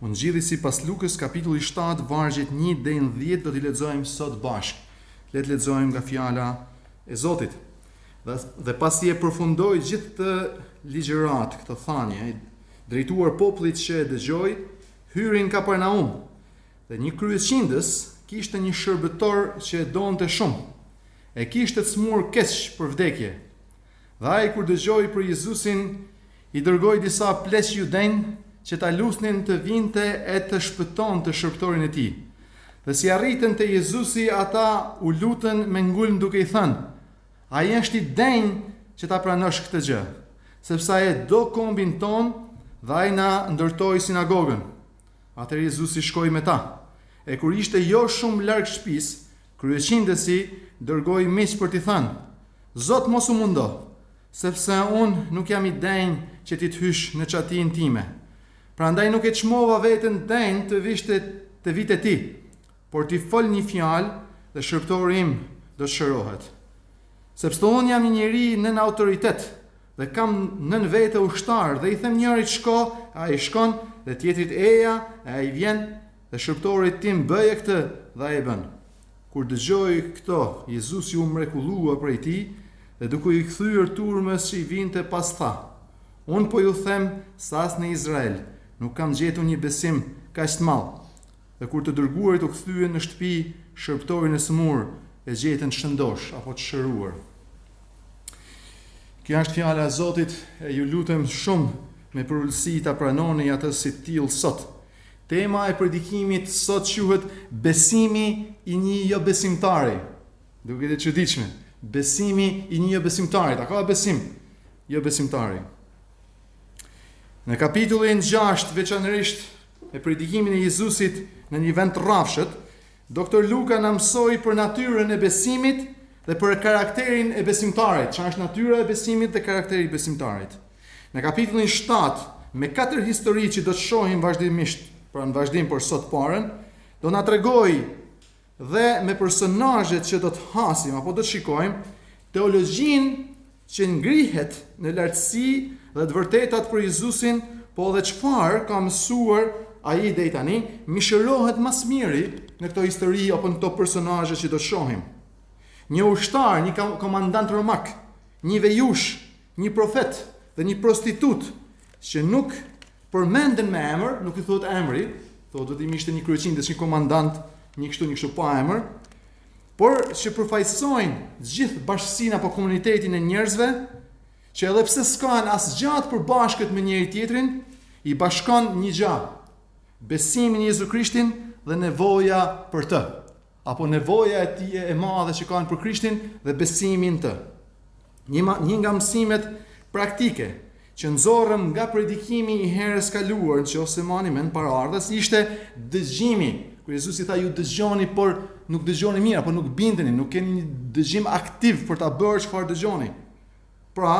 Ungjilli sipas Lukës kapitulli 7 vargjet 1 deri në 10 do t'i lexojmë sot bashkë. Le të lexojmë nga fjala e Zotit. Dhe pasi e përfundoi gjithë të ligjërat, këtë thanje, drejtuar popullit që e dëgjoi, hyri në Kapernaum. Dhe një kryeqindës kishte një shërbëtor që e donte shumë. E kishte të smur keq për vdekje. Dhe ai kur dëgjoi për Jezusin, i dërgoi disa pleq judenj që ta lusnin të vinte e të shpëton të shërbëtorin e tij. Dhe si arritën te Jezusi, ata u lutën me ngulm duke i thënë: "Ai është i denj që ta pranosh këtë gjë, sepse ai do kombin ton dhe ai na ndërtoi sinagogën." Atëherë Jezusi shkoi me ta. E kur ishte jo shumë larg shtëpisë, kryeqindësi dërgoi miq për t'i thënë: "Zot, mos u mundo, sepse unë nuk jam i denj që ti të hysh në çatin time. Prandaj nuk e çmova veten denj të vish te vite ti, por ti fol një fjalë dhe shërbëtori im do të shërohet. Sepse unë jam një njeri nën autoritet dhe kam nën vete ushtar dhe i them njërit shko, ai shkon, dhe tjetrit eja, ai vjen, dhe shërbëtorit tim bëje këtë dhe ai bën." Kur dëgjoi këto, Jezusi u mrekullua prej tij dhe duke i kthyer turmës që i vinte pas tha: "Unë po ju them se as në Izrael nuk kam gjetur një besim kaq të madh." Dhe kur të dërguarit u kthyen në shtëpi, shërbëtorin e smur e gjetën shëndosh apo të shëruar. Kjo është fjala e Zotit, e ju lutem shumë me përulësi ta pranoni atë si tillë sot. Tema e predikimit sot quhet besimi i një jo besimtari. Duket e çuditshme. Besimi i një jo besimtarit. A ka besim jo besimtari? Në kapitullin 6, veçanërisht e predikimin e Jezusit në një vend të rrafshët, Dr. Luka na mësoi për natyrën e besimit dhe për karakterin e besimtarit. Çfarë është natyra e besimit dhe karakteri i besimtarit? Në kapitullin 7, me 4 histori që do të shohim vazhdimisht, pra në vazhdim por sot parën, do na tregoj dhe me personazhet që do të hasim apo do të shikojmë teologjinë që ngrihet në lartësi dhe të vërtetat për Jezusin, po dhe çfarë ka mësuar ai deri tani, mishërohet më së miri në këto histori apo në këto personazhe që do të shohim. Një ushtar, një komandant romak, një vejush, një profet dhe një prostitut që nuk përmenden me emër, nuk i thotë emri, thotë vetëm ishte një kryeqindës, një komandant, një kështu pa emër, por që përfaqësojnë gjithë bashkësinë apo komunitetin e njerëzve, që edhe pse s'kan asgjë të përbashkët me njëri tjetrin, i bashkon një gjë: besimin në Jezu Krishtin dhe nevoja për të, apo nevoja e tij e madhe që kanë për Krishtin dhe besimin të. Një nga mësimet praktike që nxorrëm nga predikimi i herës kaluar, nëse mani mend paraardhës, ishte dëgjimi. Kur Jezusi tha ju dëgjoni, por nuk dëgjoni mirë, apo nuk bindeni, nuk keni një dëgjim aktiv për ta bërë çfarë dëgjoni. Pra,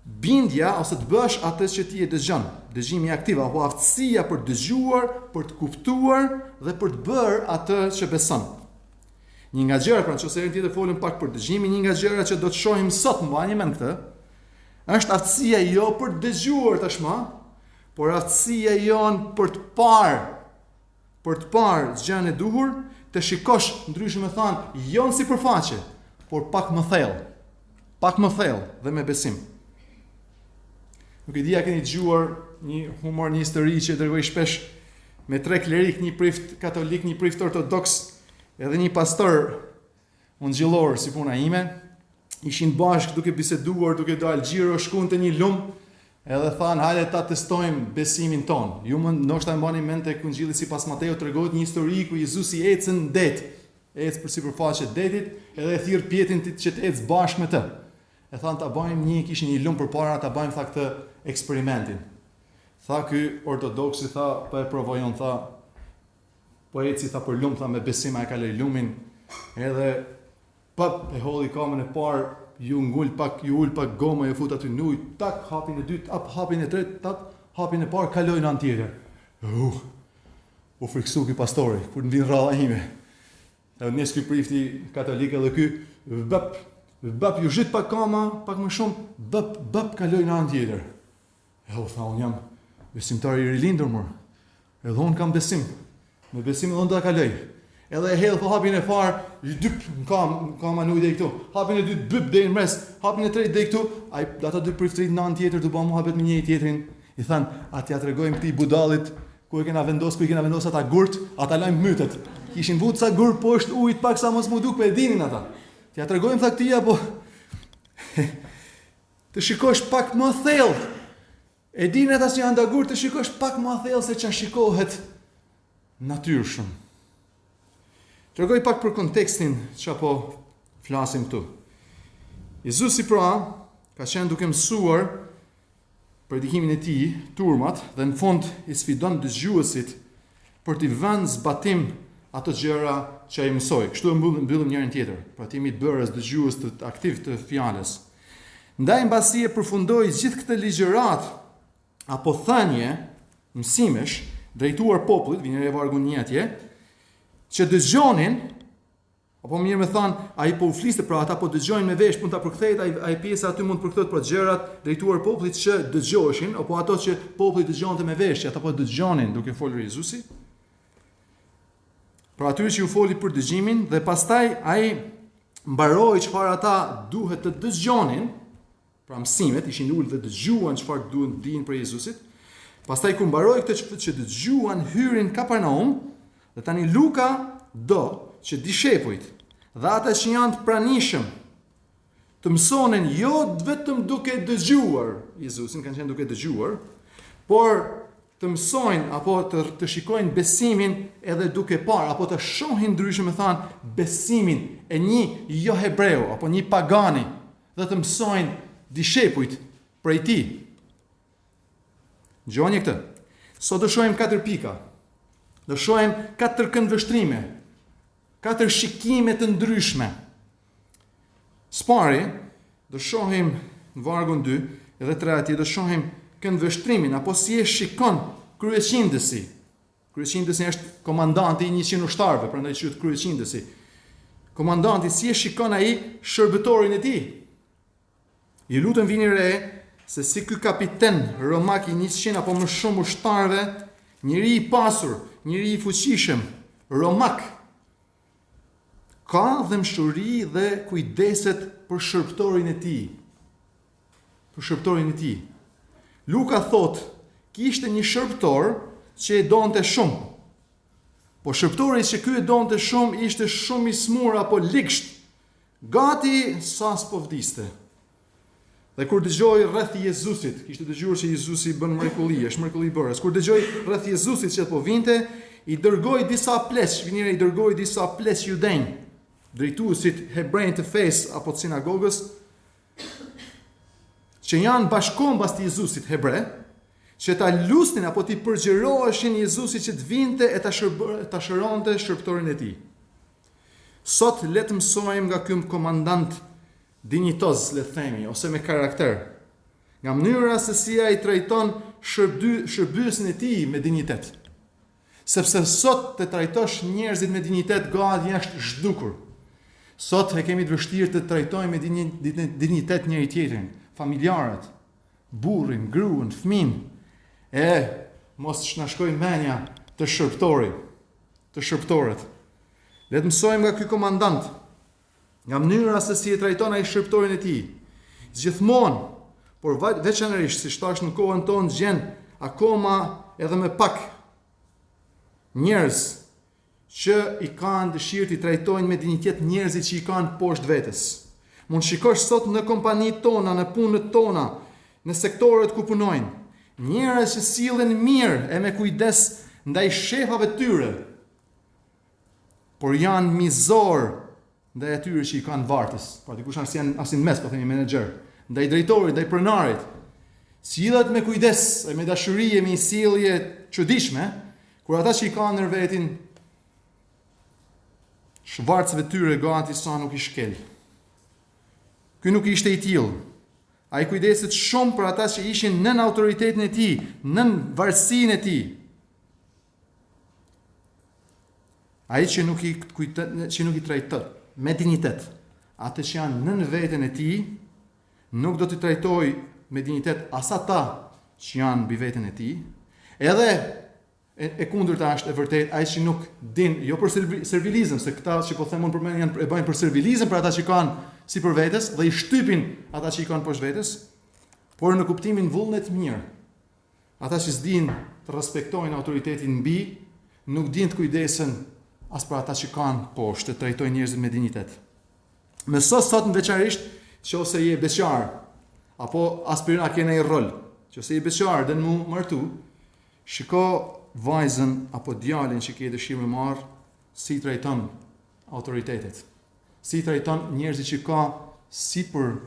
bindja ose të bësh atë që ti e dëgjon, dëgjimi aktiv apo aftësia për dëgjuar, për të kuptuar dhe për të bërë atë që beson. Një nga gjërat, pra nëse herën tjetër folëm pak për dëgjimin, një nga gjërat që do të shohim sot, mbani mend këtë, është aftësia jo për të dëgjuar tashmë, por aftësia jon për të parë gjën e duhur, të shikosh, ndryshe me thënë, jo në sipërfaqe, por pak më thellë dhe me besim. Nuk e di a keni dëgjuar një humor, një histori që dërgoj shpesh me 3 klerik, një prift katolik, një prift ortodoks, edhe një pastor ungjillor si puna ime. Ishin bashkë duke biseduar, duke dalë xhiro, shkuan te një lum, edhe thanë hajde ta testojmë besimin ton. Ju ndoshta e mbani mend tek Ungjilli sipas Mateu tregohet një histori ku Jezusi ecën në det, ecë për sipërfaqe të detit, edhe e thirr pjetin që të ecë bashkë me të. E thanë ta bëjmë kishin një lum përpara, ta bëjmë këtë eksperimentin. Tha ky ortodoksi, tha po e provojon, tha po eci, tha për lum, tha me besim ai kaloi lumin, edhe e hodhi kamën e parë, ju ul pak goma, ju fut aty në ujë, tak hapin e dytë, hapin e tretë, tak hapin e parë, kaloi në anë tjetër. U friksu ky pastori kur në vin rradha ime. Edhe nes ky prifti katolik edhe ky bap ju zhyt pak kama, pak më shumë, bap kaloi në anë tjetër. U tha, unë jam besimtar i rilindur, mor. Edhe unë kam besim. Me besim edhe unë do ta kaloj. Edhe e hedh po hapin e parë, dyp, kam anu deri këtu. Hapin e dytë byp deri në mes, hapin e tretë deri këtu. Ai ata dy priftrit në anë tjetër të bëu muhabet me njëri tjetrin. I than, "A t'ja tregojmë këtij budallit ku i kena vendos ata gurt, ata lajm mytet. Kishin vut sa gur poshtë ujit pak sa mos mu duk, e dinin ata. T'ja tregojmë tha këtij apo të shikosh pak më thellë. E dinë ata si janë dagur, të shikosh pak më thellë se ç'a shikohet natyrshëm." Tregoj pak për kontekstin që po flasim këtu. Jezusi pra ka qenë duke mësuar predikimin e tij, turmat, dhe në fund i sfidon dëgjuesit për t'i vënë zbatim ato gjëra që ai mësoi. Kështu e mbyllim njërin tjetër. Pra ti jemi të bërës dëgjues të aktiv të fjalës. Ndaj mbasi e përfundoi gjithë këtë ligjërat apo thënie mësimesh drejtuar popullit, vjen e vargu 1 atje, që dëgjonin, apo mirë me thanë, ai po u fliste pra ata po dëgjojnë me vesh, mund ta përkthehet ai pjesa aty mund përkthehet për gjërat drejtuar popullit që dëgjoheshin, apo ato që populli dëgjonte me vesh, që ata po dëgjonin duke folur Jezusi. Pra atyre që u foli për dëgjimin dhe pastaj ai mbaroi çfarë ata duhet të dëgjonin, pra mësimet ishin ulë dhe dëgjuan çfarë duhet të dinë për Jezusit. Pastaj kur mbaroi këtë që dëgjuan, hyrin Kapernaum, dhe tani Luka do që dishepujt dhe ata që janë të pranishëm të mësonin jo vetëm duke dëgjuar Jezusin, kanë qenë duke dëgjuar, por të mësojnë apo të shikojnë besimin edhe duke parë, apo të shohin ndryshe me thanë besimin e një jo hebreu apo një pagani, dhe të mësojnë dishepujt prej tij. Gjoni këtë. Sot do shohim 4 pika. Do shohim 4 këndvështrime, 4 shikime të ndryshme. Spari, do shohim në vargun 2 edhe 3 atje, do shohim këndvështrimin, apo si e shikon kryeqindësi. Kryeqindësi është komandanti i 100 ushtarëve, prandaj quhet kryeqindësi. Komandanti si e shikon ai shërbëtorin e tij. Ju lutem vini re se si ky kapiten romak i 100 apo më shumë ushtarëve, njëri i pasur, njëri i fuqishëm, romak, ka dhëmshuri dhe kujdeset për shërbëtorin e tij. Për shërbëtorin e tij. Luka thot, kishte një shërbëtor që e donte shumë. Po shërbëtori që ky e donte shumë ishte shumë i smur apo ligsht, gati sa s'po vdiste. Dhe kur dëgjoi rreth Jezusit, kishte dëgjuar se Jezusi bën mrekulli, është mrekulli bërës. Kur dëgjoi rreth Jezusit që po vinte, i dërgoi disa pleq, vinire i dërgoi disa pleq judenj, drejtuesit hebrejnë të fesë apo të sinagogës, që janë bashkombas të Jezusit hebre, që ta lusnin apo t'i përgjëroheshin Jezusit që të vinte e ta shëronte shërbëtorin e tij. Sot le të mësojmë nga ky komandant dinjitoz, le të themi, ose me karakter, nga mënyra se si ai trajton shërbyesin e tij me dinjitet. Sepse sot të trajtosh njerëzit me dinjitet gati jashtë zhdukur. Sot e kemi të vështirë të trajtojmë me dinjitet njëri tjetrin, familjarët, burrin, gruan, fëmin. Mos na shkoj menja të shërbëtorët. Le të mësojmë nga ky komandant, nga mënyra se si e trajton ai shërbëtorin e tij. Gjithmonë, por veçanërisht si thash në kohën tonë gjen akoma edhe me pak njerëz që i kanë dëshirë të trajtojnë me dinjitet njerëzit që i kanë poshtë vetes. Mund shikosh sot në kompanitë tona, në punët tona, në sektorët ku punojnë, njerëz që sillen mirë e me kujdes ndaj shefave tyre, por janë mizor ndaj atyre që i kanë vartës. Pra dikush asin mes, po themi menaxher, ndaj drejtorit, ndaj pronarit. Sillet me kujdes, me dashuri, me sjellje çuditshme, kur ata që i kanë në vetin shvarcëve tyre gati sa nuk i shkel. Ky nuk ishte i tillë. Ai kujdeset shumë për ata që ishin nën autoritetin e tij, nën varësinë e tij. Ai që nuk i trajton me dinjitet atë që janë nën veten e tij, nuk do t'i trajtojë me dinjitet as ata që janë mbi veten e tij, edhe e kundërta është e vërtet, ai që nuk din, jo për servilizëm, se këta që po them unë për janë e bëjnë për servilizëm për ata që kanë si për vetes dhe i shtypin ata që i kanë poshtë vetes, por në kuptimin vullnet mirë. Ata që s'din të respektojnë autoritetin mbi, nuk din të kujdesen as për ata që kanë poshtë, të trajtojnë njerëzit me dinjitet. Me sot në veçarisht, nëse je beqar, apo aspirin a kena i rol, nëse je beqar dhe në mu martu, shiko vajzën apo djalin që ke dëshirë me marë, si trajton autoritetet. Si trajton njerëzit që ka si për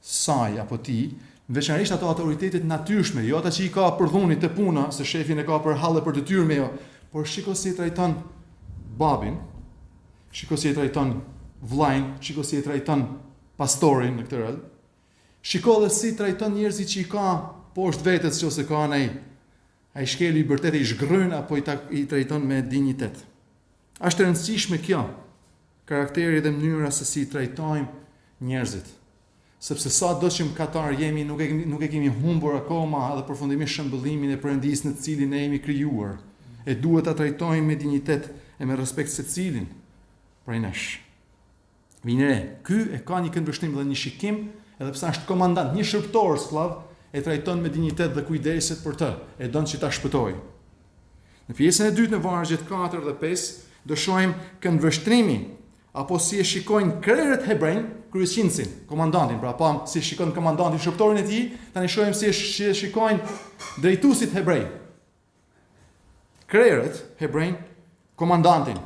saj apo ti, veçanërisht ato autoritetet natyrshme, jo ata që i ka për dhunit të puna, se shefin e ka për halle për detyrë me jo, por shiko si e trajton babin, shiko si e trajton vllajin, shiko si e trajton pastorin në këtë rreth. Shiko dhe si trajton njerëzit që i ka poshtë vetes nëse ka ai shkel libertet i zhgryn apo i trajton me dinjitet. Është e rëndësishme kjo, karakteri dhe mënyra se si trajtojmë njerëzit. Sepse sa do që mëkatar jemi, nuk e kemi humbur akoma edhe përfundimisht shëmbëllimin e Perëndisë në të cilin ne jemi krijuar. E duhet ta trajtojmë me dinjitet e me respekt secilin prej nesh. Vinere, ky e ka një këndvështrim dhe një shikim, edhe pse është komandant, një shërptor sklav, e trajton me dinjitet dhe kujdeset për të, e don që ta shpëtojë. Në pjesën e dytë në vargjet 4 dhe 5 do shohim këndvështrimi apo si e shikojnë krerët hebrejnë kryeqindsin, komandantin, pra pa si shikon komandantin shërptorin e tij, tani shohim si e shikojnë drejtuesit hebrej. Krerët hebrejnë komandantin.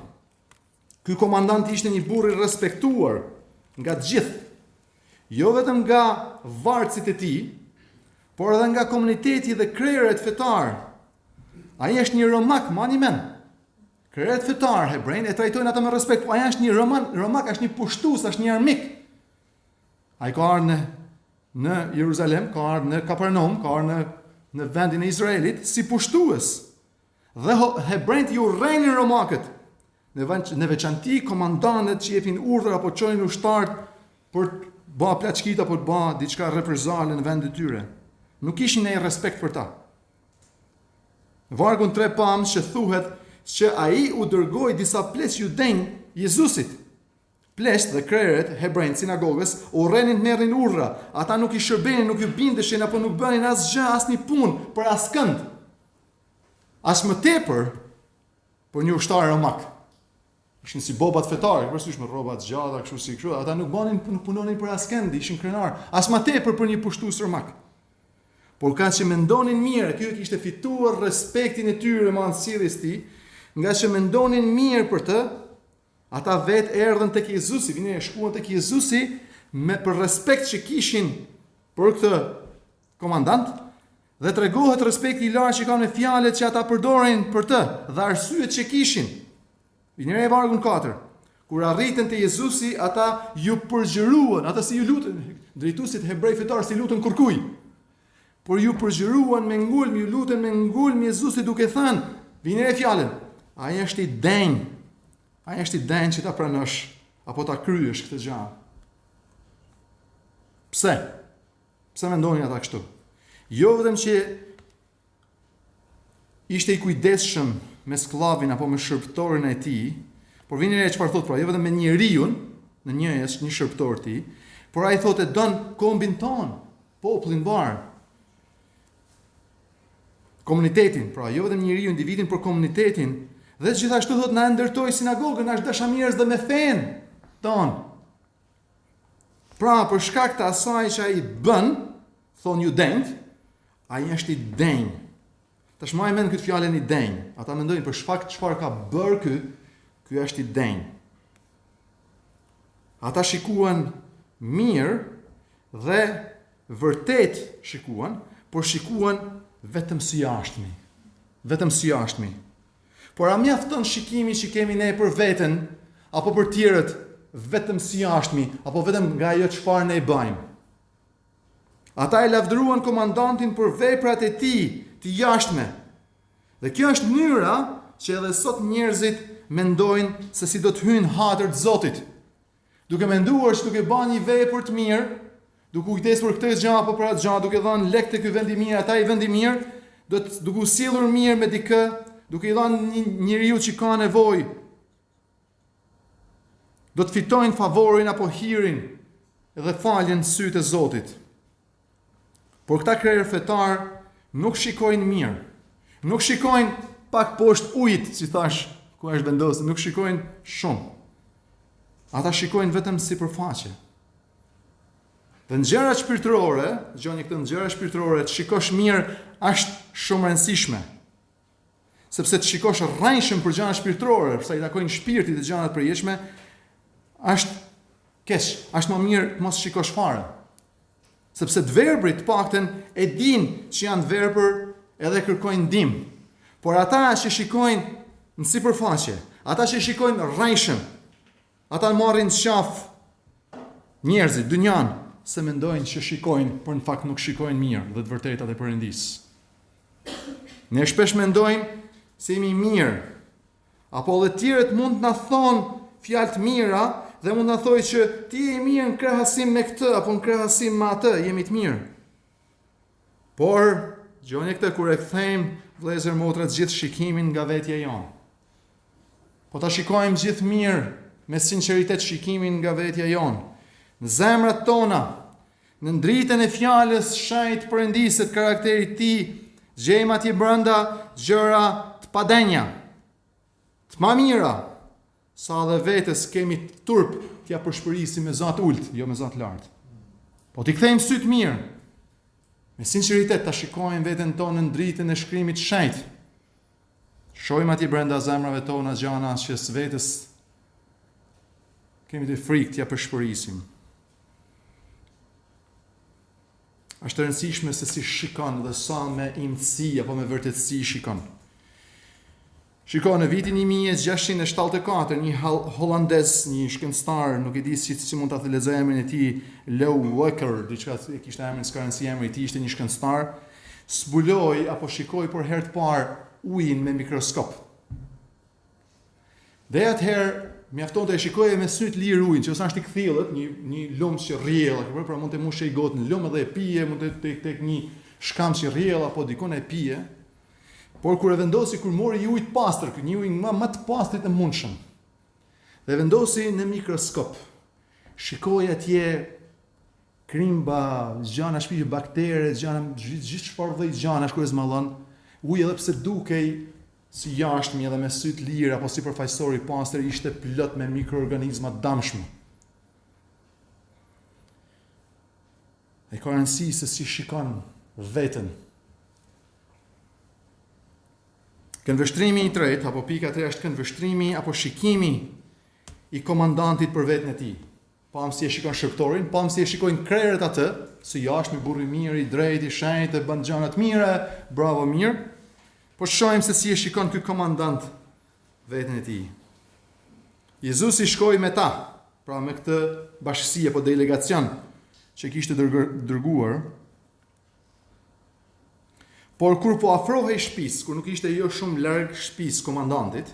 Ky komandant ishte një burr i respektuar nga të gjithë, jo vetëm nga varësit e tij, por edhe nga komuniteti dhe krerët fetar. Ai është një romak, mani men. Krerët fetar hebrejnë e trajtojnë ata me respekt, po ai është një romak, është një pushtues, është një armik. Ai ka ardhur në Jeruzalem, ka ardhur në Kapernaum, ka ardhur në vendin e Izraelit si pushtues. Dhe hebrejt ju urrejnë romakët. Në veçanti komandantët që jepin urdhër apo çojnë ushtarët për të bë plaçkit apo të bë diçka reprezale në vendin e tyre. Nuk kishin ne respekt për ta. Në vargun 3 pam që thuhet që ai u dërgoi disa pleq judejnë Jezusit. Pleqt dhe krerët hebrejnë sinagogës urrenin të merrin urdhra. Ata nuk i shërbenin, nuk i bindeshin apo nuk bënin asgjë, asnjë punë për askënd. As më tepër për një ushtar romak. Ishin si bobat fetarë, përsysh me rroba të gjata, kështu si kështu, ata nuk punonin për askënd, ishin krenar, as më tepër për një pushtues romak. Por ka që mendonin mirë, kjo kishte fituar respektin e tyre me anësirjes tij, nga që mendonin mirë për të, ata vetë erdhën tek Jezusi, vinë e shkuan tek Jezusi për respekt që kishin për këtë komandant, dhe tregohet respekti i lartë që kanë me fjalët që ata përdorin për të, dhe arsyet që kishin. Vinë e vargun 4. Kur arritën te Jezusi, ata ju përgjëruan, ata si ju lutën, drejtuesit hebrej fetar si lutën kërkuj. Por ju përgjëruan me ngulm, ju lutën me ngulm Jezusi duke thënë, vinë e fjalën, ai është i denjë. Ai është i denjë që ta pranosh apo ta kryesh këtë gjë. Pse? Pse mendonin ata kështu? Jo vetëm që ishte i kujdesshëm me sklavin apo me shërptorin e tij, por vini re çfarë thotë pra, jo vetëm me njeriu, në një shërptor ti, por ai thotë don kombin ton, popullin mbar. Komunitetin, pra jo vetëm njeriu, individin, por komunitetin, dhe gjithashtu thotë na ndërtoi sinagogën, na është dashamirës dhe me fen ton. Pra për shkak të asaj që ai bën, thonë judejt, ai është i denjë. Tash më e mend këtë fjalën i denjë. Ata mendojnë për shkak çfarë ka bërë ky është i denjë. Ata shikuan mirë dhe vërtet shikuan, por shikuan vetëm si jashtëmi. Vetëm si jashtëmi. Por a mjafton shikimi që kemi ne për veten apo për tjerët vetëm si jashtëmi apo vetëm nga ajo çfarë ne bëjmë? Ata e lavdëruan komandantin për veprat e tij të jashtme. Dhe kjo është mënyra që edhe sot njerëzit mendojnë se si do të hyjnë hatër të Zotit. Duke menduar që duke bën një vepër të mirë, duke kujdesur për këtë gjë apo për atë gjë, duke dhënë lek te ky vend i mirë, ata i vend i mirë, duke u sjellur mirë me dikë, duke I dhënë njeriu që ka nevojë, do të fitojnë favorin apo hirin dhe faljen në sytë e Zotit. Por këta krerë fetar nuk shikojnë mirë, nuk shikojnë pak poshtë ujit, si thash, ku është vendosur, nuk shikojnë shumë. Ata shikojnë vetëm sipërfaqe. Dhe në gjëra shpirtërore, dëgjoni këtë, në gjëra shpirtërore të shikosh mirë është shumë e rëndësishme. Sepse të shikosh rrejshëm për gjëra shpirtërore, sa I takojnë shpirtit dhe gjërat përjetshme, është keq, është më mirë të mos shikosh fare. Sepse të verbrit paktën e dinë që janë të verbër edhe kërkojnë ndihmë. Por ata që shikojnë në sipërfaqe, ata që shikojnë rrejshëm, ata marrin qaf njerëzit, dynjan, se mendojnë që shikojnë, por në fakt nuk shikojnë mirë dhe të vërtetat e Perëndis. Ne shpesh mendojmë se jemi mirë, apo edhe tjerët mund të na thonë fjalë të mira dhe mund të na thojë që ti je mirë në krahasim me këtë apo në krahasim me atë, jemi të mirë. Por gjoni këtë, kur e kthejmë vëllezër motra të gjithë shikimin nga vetja jonë. Po ta shikojmë gjithë mirë me sinqeritet shikimin nga vetja jonë. Në zemrat tona, në ndritën e fjalës shenjtë Perëndisë të karakterit të Tij, gjejmë atje brenda gjëra të padenja, të mamira, sa dhe vetes kemi turp t'ja përshpërisim me zat ult, jo me zat lart. Po t'i kthejmë syt mirë, me sinqeritet ta shikojmë veten tonë në ndritën e shkrimit të shenjtë. Shohim atje brenda zemrave tona gjëra që vetes kemi të frikë t'ja përshpërisim. Është e rëndësishme se si shikon dhe sa me imtësi apo me vërtetësi shikon. Shikon, në vitin 1674, një holandez, një shkencëtar, nuk e di si mund ta lexoj emrin e tij, Lou Walker, diçka e kishte emrin, s'ka rëndësi emri I tij, ishte një shkencëtar, zbuloi apo shikoi për herë të parë ujin me mikroskop. Dhe atëherë mjafton të e shikoje me sy të lirë ujin, që ose është I kthjellët, një lumë që rrjell, pra mund të mushë I gotë në lumë dhe e pije, mund të tek një shkam që rrjell apo dikon e pije. Por kur e vendosi, kur mori ujë të pastër, një ujë më të pastrit e mundshëm, dhe vendosi në mikroskop, shikoi atje krimba, gjana shpije, baktere, gjana, gjithë çfarë lloj gjanash kur e zmallon, uji edhe pse dukej si jashtëmi edhe me sy të lirë apo sipërfaqësor I pastër, ishte plot me mikroorganizma të dëmshëm. E ka rëndësi se si shikon veten. Këndvështrimi I tretë, apo pika 3 është këndvështrimi apo shikimi I komandantit për veten e tij. Pam si e shikon shërptorin, pam si e shikojnë krerët atë, si jashtëmi, burri I mirë, I drejtë, I shenjtë, e bën gjëra të mira, bravo mirë. Po shohim se si e shikon ky komandant veten e tij. Jezusi shkoi me ta, pra me këtë bashkësi apo delegacion që kishte dërguar. Por kur po afrohej shtëpisë, kur nuk ishte jo shumë larg shtëpisë komandantit,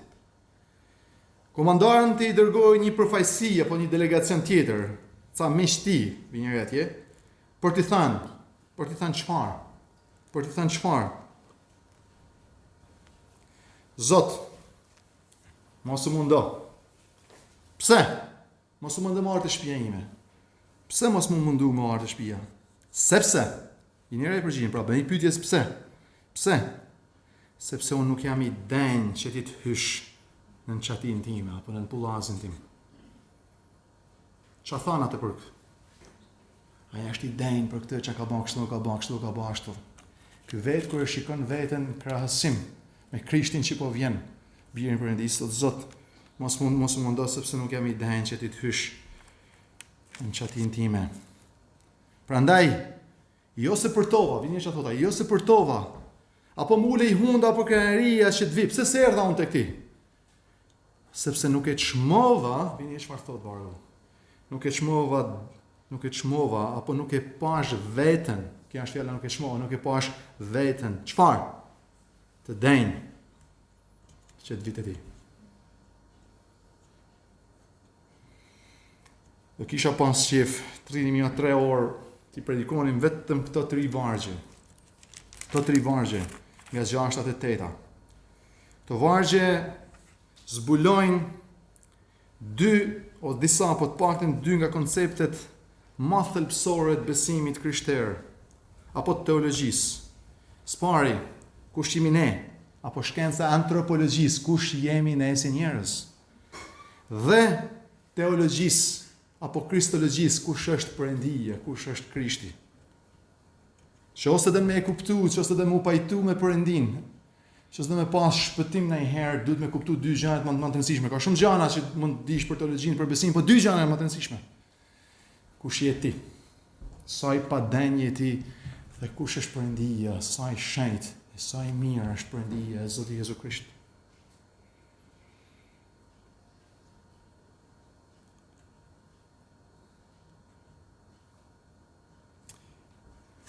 komandanti I dërgoi një përfaqësi apo një delegacion tjetër, ca miq të tij, vinjëri atje, për t'i thënë çfarë? Për t'i thënë çfarë? Zot, mos u mundo. Pse? Mos u mundo më ardh të shtëpia ime. Pse mos më mundu më ardh të shtëpia? Sepse, vinjëri përgjigjen, pra bëni pyetjes pse? Pse? Sepse unë nuk jam I denj që ti të hysh në çatin time apo në pullazin tim. Çfarë than atë për këtë? Ai është I denj për këtë që ka bën kështu, ka bën kështu, ka bën ashtu. Ky vetë kur e shikon veten krahasim me Krishtin që po vjen, birin Perëndis, thotë Zot, mos mundo sepse nuk jam I denj që ti të hysh në çatin time. Prandaj, jo se përtova, vini që thota, jo se përtova, apo mule I hunda apo krenaria që të vi, pse se erdha unë tek ti? Sepse nuk e çmova, vini çfarë thot vargu. Nuk e çmova apo nuk e pash veten. Kjo është fjala nuk e çmova, nuk e pash veten. Çfarë? Të denj që të vi te ti. Do kisha pas qef 3 orë ti predikonim vetëm këto 3 vargje. Këto 3 vargje nga 6 e 8. Të vargje zbulojnë dy o disa, po të paktën dy nga konceptet më thelbësore të besimit krishterë apo të teologjisë. Spari, kush jemi ne, apo shkenca antropologjisë, kush jemi ne si njerëz. Dhe teologjisë apo kristologjisë, kush është Perëndia, kush është Krishti. Që ose dhe me e kuptu, që ose dhe me u pajtu me Perëndin, që ose dhe me pas shpëtim në i herë, duhet me kuptu dy gjanët më të rëndësishme. Ka shumë gjana që mund të dish për teologjinë, për besim, po dy gjana më të rëndësishme. Kush je ti? Sa i padenje ti? Dhe kush është Perëndia? Sa i shenjtë, sa i mirë është Perëndia e Zoti Jezu Krisht.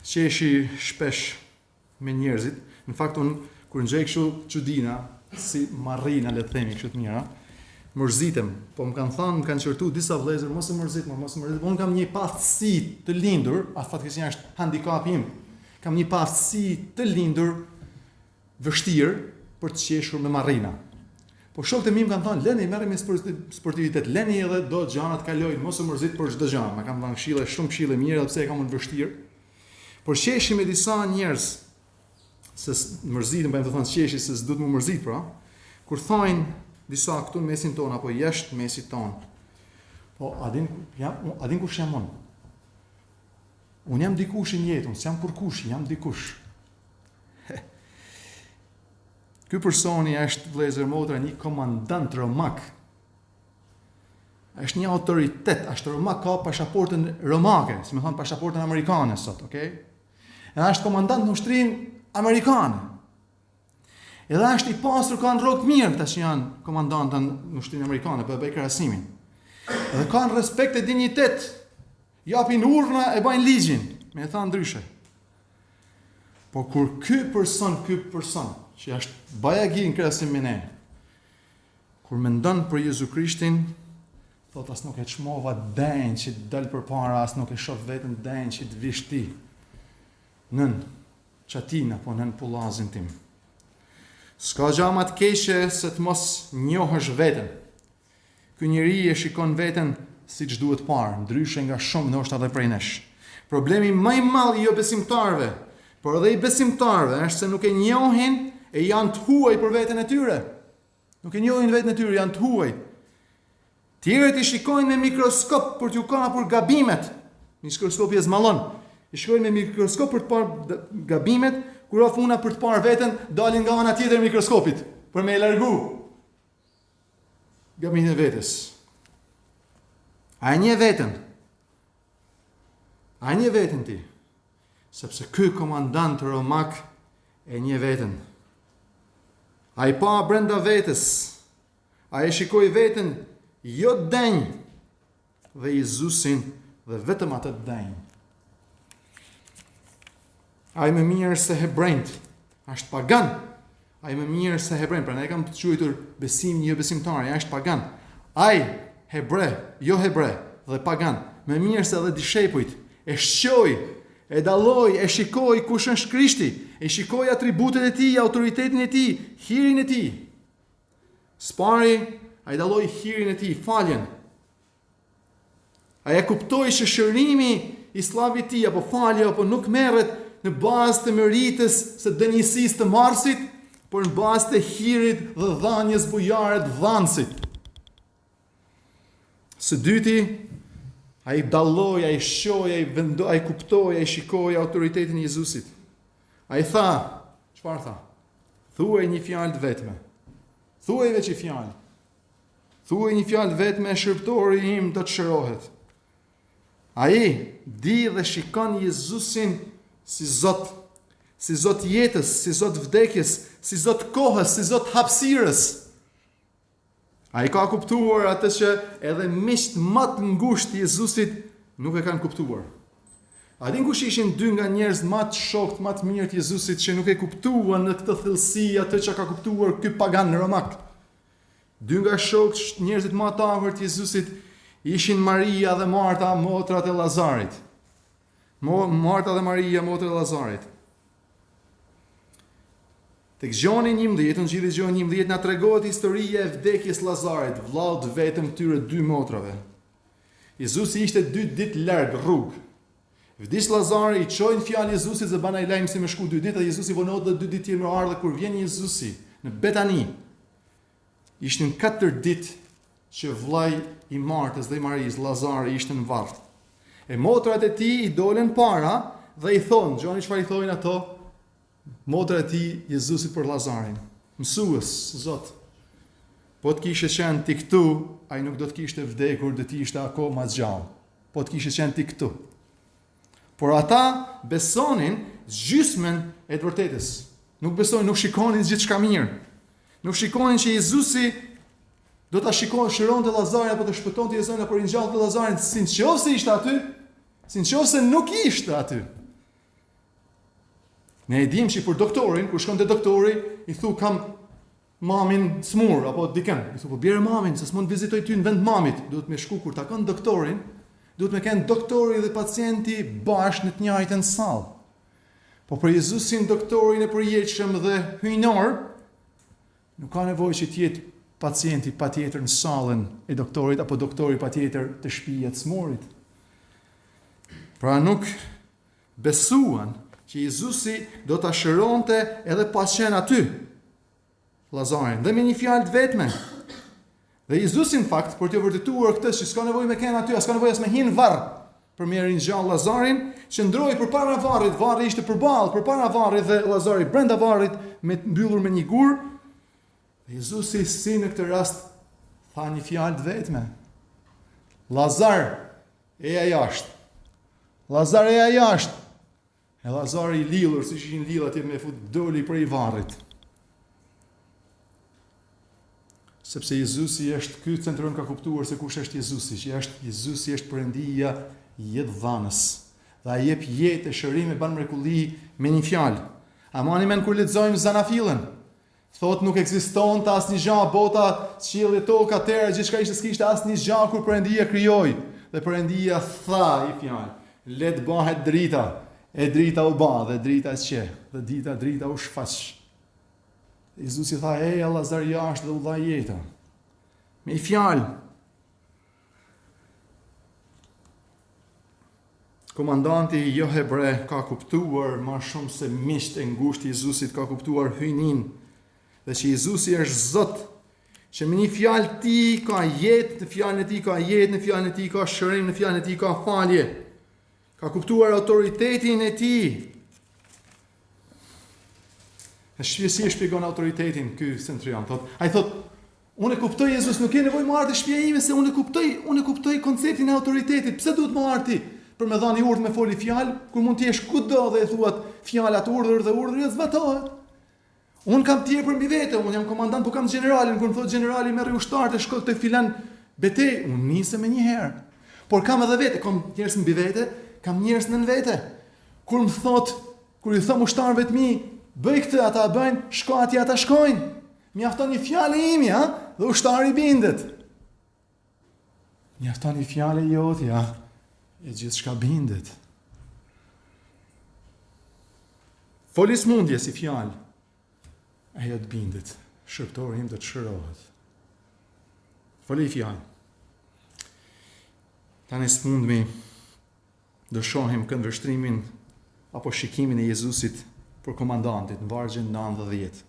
Qeshi shpesh me njerëzit, në fakt unë kur ngjej kështu çudina, si marrina le të themi kështu të mira, mërzitem, po më kanë thënë, më kanë qortu disa vëllezër, mos e mërzit, unë kam një paftësi të lindur, a fatkeqësia është handikapi im. Kam një paftësi të lindur vështirë për të qeshur me marrina. Po shokët e mi më kanë thënë, leni merremi me sportivitet, leni edhe do gjanat kalojnë, mos e mërzit për çdo gjë. Më kanë dhënë këshille, shumë këshille mira, pse e kam unë vështirë. Por qeshi me disa njerëz, se mërzitën, bëjmë të thënë qeshi se s'duhet më mërzit, pra, kur thajnë disa këtu në mesin tonë, apo jashtë mesit tonë, po, adin kush jam unë? Unë jam dikush në jetë, unë s'jam kurkush, jam dikush. Ky personi është vëllezër motra një komandant romak. Është një autoritet, është romak, ka pasaportën romake, si më thonë pasaportën amerikane sot, okay? Edhe është komandant në ushtrinë amerikane. Edhe është i pasur, kanë rrogë mirë këta që janë komandantën në ushtrinë amerikane, për e bëj krahasimin. Edhe kanë respekt e dignitet, japin urna e bajnë ligjin, me e tha ndryshe. Por kur ky person, që është bajagi në krahasim me ne, kur mendon për Jezu Krishtin, thot as nuk e çmova denjë që të dal përpara, as nuk e shoh veten denjë që të vish ti nën çatin apo nën pullazin tim. S'ka gjë më të keqe se të mos njohësh veten. Ky njeri e shikon veten siç duhet parë, ndryshe nga shumë ndoshta edhe prej nesh. Problemi më i madh i jo besimtarëve, por edhe i besimtarëve është se nuk e njohin e janë të huaj për veten e tyre. Nuk e njohin veten e tyre, janë të huaj. Tjerët i shikojnë me mikroskop për t'ju kapur gabimet. Mikroskopi e zmallon. I shikojnë me mikroskop për të parë gabimet, kur of una për të parë veten, dalin nga ana tjetër e mikroskopit për me e largu gabimin e vetes. A e nje veten? A e nje veten ti? Sepse ky komandant romak e nje veten. A i pa brenda vetes, a e shikoj veten jo denj dhe Jezusin dhe vetëm atë denj. A i më mirë se hebrejt, është pagan. A i më mirë se hebrejt, pra ne kam të quajtur besim një besimtar, a është pagan. A i hebre, jo hebre dhe pagan, më mirë se edhe dishepujt, e shqoj, e dalloj, e shikoj kush është Krishti, e shikoj atributet e tij, autoritetin e tij, hirin e tij. Spari, a i dalloj hirin e tij, faljen. A e kuptoj që shërimi i slavit ti, apo falje, apo nuk merret në bazë të meritës së dënjësisë të marrësit, por në bazë të hirit dhe dhanjes bujare të dhanësit. Së dyti, a i dalloj, a i shoj, a i kuptoj, a i shikoj autoritetin e Jezusit. A i tha, çfarë tha? Thuaj një fjalë të vetme. Thuaj veç një fjalë. Thuaj një fjalë vetme, shërptori im do të shërohet. A i di dhe shikon Jezusin si Zot jetës, si Zot vdekjes, si Zot kohës, si Zot hapësirës. A i ka kuptuar atë që edhe miqt më të ngushtë Jezusit nuk e kanë kuptuar. A din kush ishin dy nga njerëz më të shokët, më të mirë të Jezusit që nuk e kuptuan në këtë thellësi atë që ka kuptuar ky pagan romak. Dy nga shokët, njerëzit më të afërt të Jezusit ishin Maria dhe Marta, motrat e Lazarit. Marta dhe Maria, motrat e Lazarit. Tek Gjoni 11, në gjithë Gjoni 11, na tregohet historia e vdekjes Lazarit, vllaut vetëm tyre 2 motrave. Jezusi ishte 2 ditë larg rrugë. Vdiq Lazari, i çojnë fjalë Jezusit se bana i lajm si më shku 2 ditë, dhe Jezusi vonohet dhe 2 ditë tjetër më ardhe kur vjen Jezusi në Betani. Ishin 4 ditë që vllai i Martës dhe i Marisë, Lazari, ishte në varr. E motrat e tij i dolën para dhe i thonë, Gjoni çfarë i thonë ato? Motrat e tij Jezusit për Lazarin. Mësues, Zot, po të kishe qenë ti këtu, ai nuk do të kishte vdekur, do të ishte akoma gjallë. Po të kishe qenë ti këtu. Por ata besonin gjysmën e të vërtetës. Nuk besonin, nuk shikonin gjithçka mirë. Nuk shikonin që Jezusi do ta shëronte Lazarin apo të shpëtonte Jezusin apo ringjallte Lazarin, sinë ishte aty, sinë nuk ishte aty. Ne e dim që për doktorin, kur shkon te doktori, i thu kam mamin smur apo dikën. I thu po bjerë mamin, se s'mund vizitoj ty në vend mamit. Duhet me shku kur takon doktorin, duhet me kenë doktori dhe pacienti bashkë në të njëjtën sallë. Po për Jezusin, doktorin e përjetshëm dhe hyjnor, nuk ka nevojë që të jetë pacienti patjetër në sallën e doktorit apo doktori patjetër të shtëpia të smurit. Pra nuk besuan që Jezusi do ta shëronte edhe pas qenë aty Lazarin, dhe me një fjalë të vetme. Dhe Jezusi në fakt, për të vërtetuar këtë që s'ka nevojë me kenë aty, s'ka nevojë as me hinë varr për me ringjall Lazarin, qëndroi përpara varrit, varri ishte përpara varrit dhe Lazari brenda varrit me mbyllur me një gur. Dhe Jezusi si në këtë rast tha një fjalë të vetme. Lazar, eja jashtë. Lazar, eja jashtë. E Lazari i lidhur, si që ishin lidhur atje me fut doli prej varrit. Sepse Jezusi është ky centron ka kuptuar se kush është Jezusi, që Jezusi është Perëndia jetë dhanës. Dhe ai jep jetë, shërim e bën mrekulli me një fjalë. A mani men kur lexojmë Zanafillën? Thot nuk ekziston të asnjë gjë, bota, qielli, toka, terra, gjithçka ishte s'kishte asnjë gjë kur Perëndia krijoi. Dhe Perëndia tha i fjalë, le të bëhet drita. E drita u ba, dhe drita qe, dhe drita u shfaq. Jezusi tha, eja Lazar jashtë dhe u dha jeta. Me i fjalë. Komandanti jo hebre ka kuptuar ma shumë se miqt e ngushtë i Jezusit ka kuptuar hyjnin, dhe që Jezusi është Zot, që me një fjalë ti ka jetë, në fjalën e ti ka jetë, në fjalën e ti ka shërim, në fjalën e ti ka falje. Ka kuptuar autoritetin e ti. E si e shpjegon autoritetin ky centurion? Ai thot, unë e kuptoj Jezus, nuk ke nevojë më ardhi në shtëpinë ime se unë e kuptoj konceptin e autoritetit. Pse duhet më ardhi për me dhënë urdhë me foli fjalë, kur mund të jesh kudo dhe e thuat fjalat urdhër dhe urdhri zbatohet. Unë kam tjerë mbi vete, unë jam komandant, po kam generalin, kur më thot generali merri ushtarët e shkoj te filan betejë, unë nisem më një herë. Por kam edhe vete, kam njerëz mbi vete, kam njerëz nën vete. Kur më thot, kur i them ushtarëve të mi, bëj këtë, ata bëjnë, shko atje, ata shkojnë. Mjafton një fjalë imja, dhe ushtari bindet. Mjafton një fjalë jotja, e gjithçka bindet. Folis mundje si fjalë, ajo të bindet. Shërptori im do të shërohet. Foli fjalë. Tani s'mundmi do shohim këndvështrimin apo shikimin e Jezusit për komandantit në vargjen 90.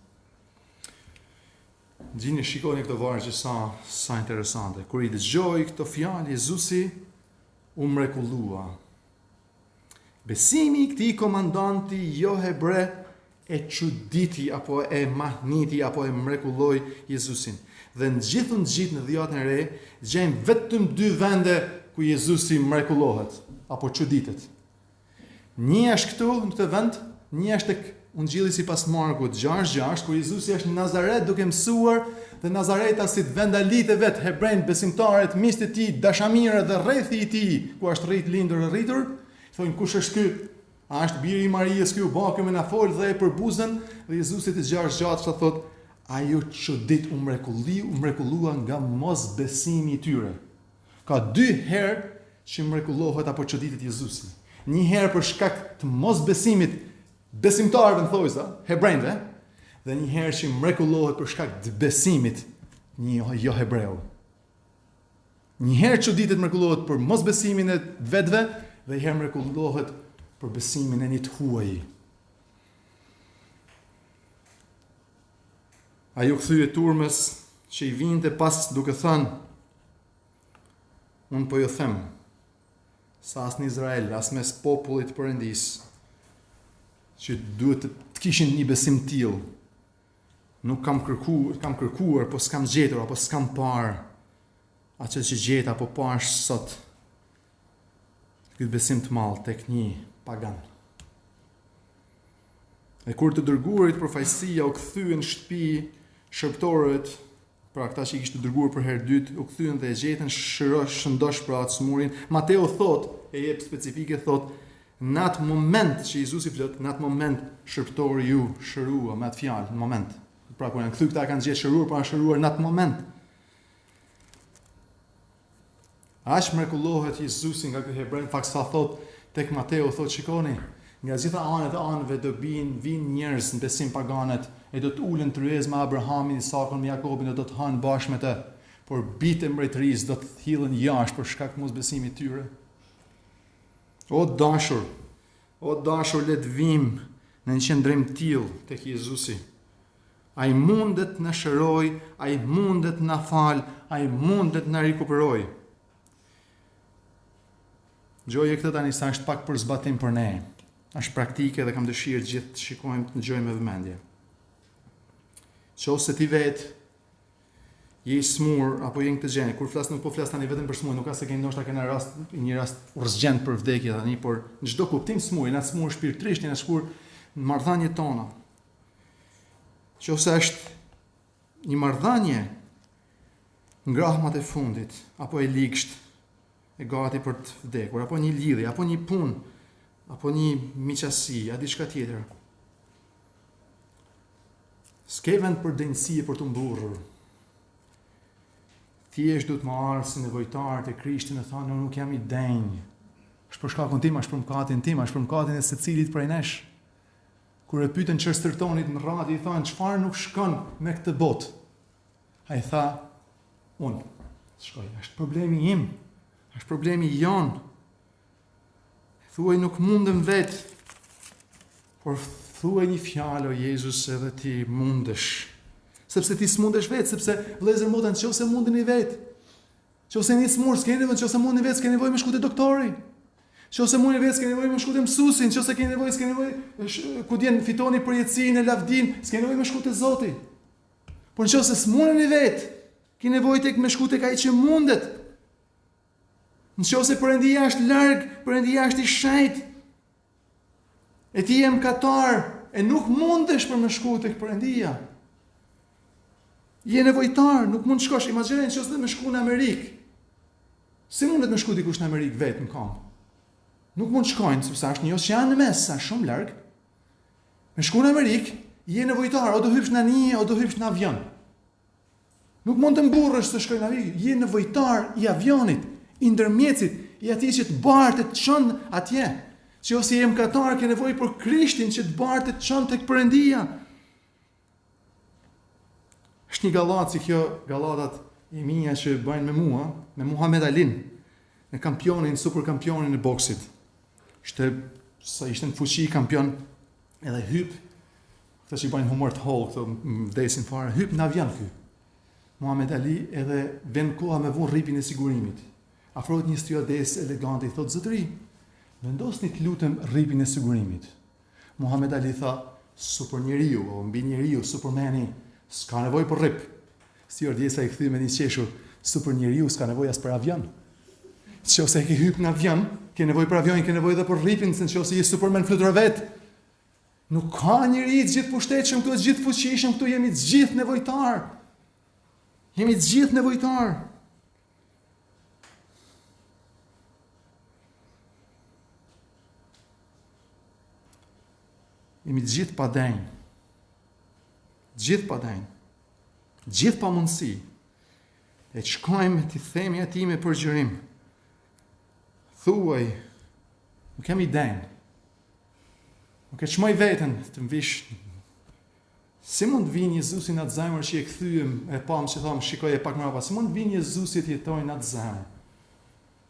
Gjini shikoni këto vargje sa interesante. Kur i dëgjoi këto fjalë, Jezusi u mrekullua. Besimi i këtij komandanti jo hebre e çuditi apo e mahniti apo e mrekulloi Jezusin. Dhe në gjithë në dhjetën e re, gjejmë vetëm 2 vende ku Jezusi mrekullohet apo çuditet. Një është këtu në këtë vend, një është tek Ungjilli sipas Markut 6:6, kur Jezusi është në Nazaret duke mësuar dhe nazaretasit vendalit e vet, hebrejt, besimtarët, miqtë e tij, dashamirët dhe rrethi i tij, ku është lindur e rritur, thonë kush është ky? A është biri i Marijës ky u bë me na fol dhe e përbuzën? Dhe Jezusi të 6:6 thotë, ajo çudit u mrekullua nga mosbesimi i tyre. Ka 2 herë që mrekullohet apo çuditet Jezusi. Një herë për shkak të mosbesimit besimtarëve në thojza, hebrejve, dhe një herë që mrekullohet për shkak të besimit një jo hebreu. Një herë çuditet mrekullohet për mosbesimin e vetëve dhe një herë mrekullohet për besimin e një të huaj. Ai u kthye turmës që i vinte pas duke thënë: unë po ju them, sa as në Izrael, as mes popullit Perëndis, që duhet të kishin një besim tillë. Nuk kam kërkuar, po s'kam gjetur, apo s'kam parë atë që gjeta, apo pash sot. Këtë besim të madh tek një pagan. E kur të dërguarit për fajësia u kthyen në shtëpi shërptorët, pra këta që i kishte dërguar për herë dytë, u kthyen dhe e gjetën shëndosh për atë smurin. Mateu thot, e jep specifike, thot, në atë moment që Jezusi flet, në atë moment shërptori ju shërua me atë fjalë, në moment. Pra kur janë kthy këta kanë gjetë shëruar, pra shëruar në atë moment. Aq mrekullohet Jezusi nga ky hebrej, në fakt sa thot tek Mateu, thot shikoni, nga gjitha anët e anëve do vinë njerëz në besim paganet, e do të ulen të ryez me Abrahamin, Isakun, me Jakobin, dhe do të hanë bashkë me të, por bitë e mbretërisë do të thillen jashtë për shkak të mosbesimit tyre. O dashur, le të vim në një qëndrim tillë tek Jezusi. Ai mundet na shëroj, ai mundet na fal, ai mundet na rikuperoj. Gjoja këtë tani sa është pak për zbatim për ne. Është praktike dhe kam dëshirë gjithë të shikojmë të ndjojmë me vëmendje. Qose ti vetë je i smur apo je në këtë gjendje, kur flas nuk po flas tani vetëm për smur, nuk ka se keni ndoshta kena një rast urgjent për vdekje tani, por në çdo kuptim smuri, na smur shpirtërisht, na smur në marrëdhëniet tona. Qose është një marrëdhënie ngrahmat e fundit, apo e ligsht, e gati për të vdekur, apo një lidhje, apo një punë, apo një miqësi, a diçka tjetër. S'ke vend për denjësie për të mburrur. Thjesht duhet më arë si nevojtar të Krishtin e thonë, nuk jam i denj. Është për shkakun tim, është për mëkatin tim, është për mëkatin e secilit prej nesh. Kur e pyetën çështërtonit në radhë, i thonë, çfarë nuk shkon me këtë botë? Ai tha, unë. Shkoj, është problemi im. Është problemi jon. Thuaj nuk mundem vetë, por thuaj një fjalë o Jezus edhe ti mundesh. Sepse ti s'mundesh vetë, sepse vëllezër motra, nëse mundeni vetë, nëse një smur s'keni nevojë, nëse mundeni vetë, s'keni nevojë me shku te doktori. Nëse mundeni vetë, s'keni nevojë me shku te mësuesi, nëse keni nevojë, s'keni nevojë ku dien fitoni përjetësinë e lavdin, s'keni nevojë me shku te Zoti. Por nëse s'mundeni vetë, keni nevojë tek me shku tek ai që mundet. Nëse Perëndia është larg, Perëndia është i shejt, e ti je mëkatar, e nuk mundesh për me shku tek Perëndia. Je nevojtar, nuk mund të shkosh. Imagjinoni nëse do të shku në Amerikë. Si mundet me shku dikush në Amerikë vetë në kamp? Nuk mund të shkojnë, sepse është një oqean në mes, është shumë larg. Me shku në Amerikë, je nevojtar, o do hysh në anije, o do hysh në avion. Nuk mund të mburrësh të shkojnë në Amerikë, je nevojtar i avionit, i ndërmjetësit, i atij që të bartet të çon atje. Që ose je mëkatar, ke nevojë për Krishtin që të bartet të çon tek Perëndia. Është një gallatë si kjo, gallatat e mia që bëjnë me mua, me Muhammed Alin, me kampionin, super kampionin e boksit. Ishte në fuqi kampion, edhe hyp, këta që i bëjnë humor të hollë, këto vdesin fare, hyp në avion ky. Muhammed Ali edhe vjen koha me vun rripin e sigurimit. Afrohet një stewardesë elegante, i thot, zotëri, vendosni të lutem rripin e sigurimit. Muhammed Ali tha, super njeriu, o mbi njeriu, supermani, s'ka nevojë për rrip. Stewardesa i kthye me një qeshur, super njeriu s'ka nevojë as për avion. Nëse ke hyp në avion, ke nevojë për avionin, ke nevojë edhe për rripin, se nëse je superman flutur vet. Nuk ka njeri të gjithë pushtetshëm këtu, të gjithë fuqishëm këtu, jemi të gjithë nevojtar. Jemi të gjithë nevojtar. Jemi të gjithë pa denj. Gjithë pa denj. Gjithë pa mundësi. E të shkojmë të themi ati me përgjërim. Thuaj, nuk kemi denj. Nuk e çmoj veten të mvish Si mund të vinë Jezusi në atë zemër që e kthyem, e pam që thamë, shikoj e pak më pas. Si mund të vinë Jezusi të jetojë në atë zemër?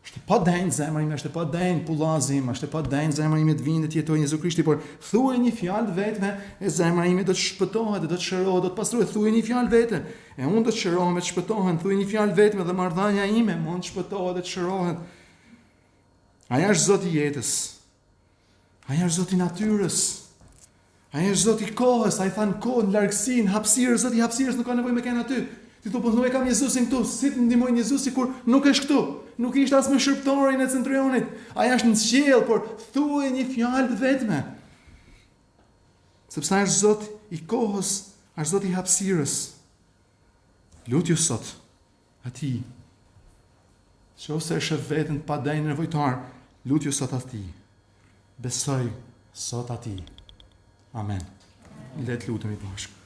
Është pa denjë zemra ime, është pa denjë pullazim, është pa denjë zemra ime të vinë të jetojë Jezu Krishti, por thuaj një fjalë vetme e zemra ime do të shpëtohet, do të shërohet, do të pastrohet. Thuaj një fjalë vetëm, e unë do të shërohem, të shpëtohem. Thuaj një fjalë vetme dhe marrëdhënia ime mund të shpëtohet dhe të shërohet. Ai është Zoti i jetës. Ai është Zoti i natyrës. Ai është Zoti i kohës, ai than kohën, largësinë, hapësirën, Zoti i hapësirës nuk ka nevojë me kënë aty. Ti thua po nuk e kam Jezusin këtu, si të ndihmoj Jezusi kur nuk është këtu? Nuk ishte as me shërptorin e centurionit. Ai është në qiell, por thuaj një fjalë vetme. Sepse ai është Zoti i kohës, është Zoti i hapësirës. Lutju sot atij. Nëse është vetën pa denjë nevojtar, lutju sot atij. Besoj sot atij. Amen. Le të lutemi bashkë.